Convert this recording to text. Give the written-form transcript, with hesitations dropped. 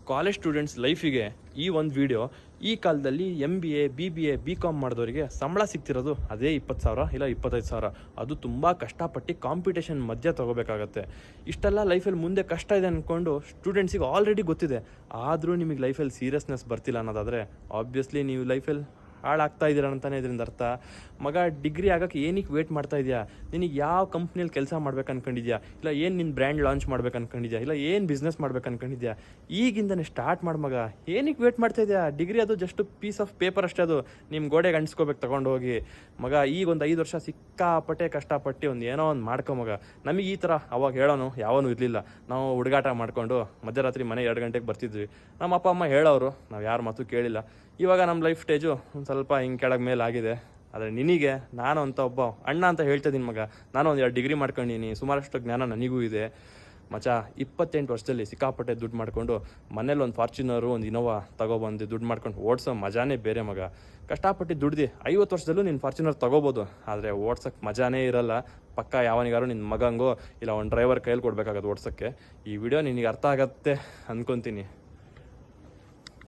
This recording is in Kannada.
ಕಾಲೇಜ್ ಸ್ಟೂಡೆಂಟ್ಸ್ ಲೈಫಿಗೆ ಈ ಒಂದು ವಿಡಿಯೋ ಈ ಕಾಲದಲ್ಲಿ MBA BBA BCom ಮಾಡಿದವರಿಗೆ ಸಂಬಳ ಸಿಗ್ತಿರೋದು ಅದೇ 20,000 ಇಲ್ಲ 25,000. ಅದು ತುಂಬ ಕಷ್ಟಪಟ್ಟು ಕಾಂಪಿಟೇಷನ್ ಮಧ್ಯೆ ತೊಗೋಬೇಕಾಗತ್ತೆ. ಇಷ್ಟೆಲ್ಲ ಲೈಫಲ್ಲಿ ಮುಂದೆ ಕಷ್ಟ ಇದೆ ಅಂದ್ಕೊಂಡು ಸ್ಟೂಡೆಂಟ್ಸಿಗೆ ಆಲ್ರೆಡಿ ಗೊತ್ತಿದೆ. ಆದರೂ ನಿಮಗೆ ಲೈಫಲ್ಲಿ ಸೀರಿಯಸ್ನೆಸ್ ಬರ್ತಿಲ್ಲ ಅನ್ನೋದಾದರೆ ಆಬ್ವಿಯಸ್ಲಿ ನೀವು ಲೈಫಲ್ಲಿ ಹಾಳಾಗ್ತಾ ಇದ್ದೀರ ಅಂತಲೇ ಇದರಿಂದ ಅರ್ಥ. ಮಗ, ಡಿಗ್ರಿ ಆಗೋಕ್ಕೆ ಏನಕ್ಕೆ ವೇಟ್ ಮಾಡ್ತಾ ಇದೆಯಾ? ನಿನಗೆ ಯಾವ ಕಂಪ್ನಿಯಲ್ಲಿ ಕೆಲಸ ಮಾಡ್ಬೇಕು ಅನ್ಕೊಂಡಿದ್ಯಾ? ಇಲ್ಲ ಏನು ನಿನ್ನ ಬ್ರ್ಯಾಂಡ್ ಲಾಂಚ್ ಮಾಡ್ಬೇಕು ಅನ್ಕೊಂಡಿದ್ಯಾ? ಇಲ್ಲ ಏನು ಬಿಸ್ನೆಸ್ ಮಾಡ್ಬೇಕು ಅನ್ಕೊಂಡಿದ್ಯಾ? ಈಗಿಂದನೇ ಸ್ಟಾರ್ಟ್ ಮಾಡಿ ಮಗ. ಏನಕ್ಕೆ ವೇಟ್ ಮಾಡ್ತಾ ಇದೆಯಾ? ಡಿಗ್ರಿ ಅದು ಜಸ್ಟ್ ಪೀಸ್ ಆಫ್ ಪೇಪರ್ ಅಷ್ಟೇ. ಅದು ನಿಮ್ಮ ಗೋಡೆಗೆ ಅಂಟಿಸ್ಕೋಬೇಕು ತಗೊಂಡು ಹೋಗಿ. ಮಗ, ಈಗ ಒಂದು 5 ವರ್ಷ ಸಿಕ್ಕಾಪಟ್ಟೆ ಕಷ್ಟಪಟ್ಟು ಒಂದು ಏನೋ ಒಂದು ಮಾಡ್ಕೊ ಮಗ. ನಮಗೆ ಈ ಥರ ಅವಾಗ ಹೇಳೋನು ಯಾವನೂ ಇರಲಿಲ್ಲ. ನಾವು ಹುಡುಗಾಟ ಮಾಡಿಕೊಂಡು ಮಧ್ಯರಾತ್ರಿ ಮನೆ 2 ಗಂಟೆಗೆ ಬರ್ತಿದ್ವಿ. ನಮ್ಮ ಅಪ್ಪ ಅಮ್ಮ ಹೇಳೋರು, ನಾವು ಯಾರ ಮಾತು ಕೇಳಿಲ್ಲ. ಇವಾಗ ನಮ್ಮ ಲೈಫ್ ಸ್ಟೇಜು ಒಂದು ಸ್ವಲ್ಪ ಹಿಂಗೆ ಕೆಳಗೆ ಮೇಲೆ ಆಗಿದೆ. ಆದರೆ ನಿನಗೆ ನಾನು ಅಂತ ಒಬ್ಬ ಅಣ್ಣ ಅಂತ ಹೇಳ್ತಿದ್ದೀನಿ ಮಗ. ನಾನು ಒಂದು 2 ಡಿಗ್ರಿ ಮಾಡ್ಕೊಂಡಿನಿ, ಸುಮಾರಷ್ಟು ಜ್ಞಾನ ನನಗೂ ಇದೆ ಮಚ. 28 ವರ್ಷದಲ್ಲಿ ಸಿಕ್ಕಾಪಟ್ಟೆ ದುಡ್ಡು ಮಾಡಿಕೊಂಡು ಮನೇಲಿ ಒಂದು ಫಾರ್ಚುನರು ಒಂದು ಇನೋವಾ ತೊಗೊಬಂದು ದುಡ್ಡು ಮಾಡ್ಕೊಂಡು ಓಡಿಸೋ ಮಜಾನೇ ಬೇರೆ ಮಗ. ಕಷ್ಟಪಟ್ಟು ದುಡ್ದು 50 ವರ್ಷದಲ್ಲೂ ನೀನು ಫಾರ್ಚುನರ್ ತೊಗೋಬೋದು, ಆದರೆ ಓಡ್ಸೋಕ್ಕೆ ಮಜಾನೇ ಇರಲ್ಲ. ಪಕ್ಕ ಯಾವನಿಗಾರು ನಿನ್ನ ಮಗಂಗೋ ಇಲ್ಲ ಒಂದು ಡ್ರೈವರ್ ಕೈಯಲ್ಲಿ ಕೊಡಬೇಕಾಗತ್ತೆ ಓಡ್ಸೋಕ್ಕೆ. ಈ ವಿಡಿಯೋ ನಿನಗೆ ಅರ್ಥ ಆಗತ್ತೆ ಅಂದ್ಕೊತೀನಿ.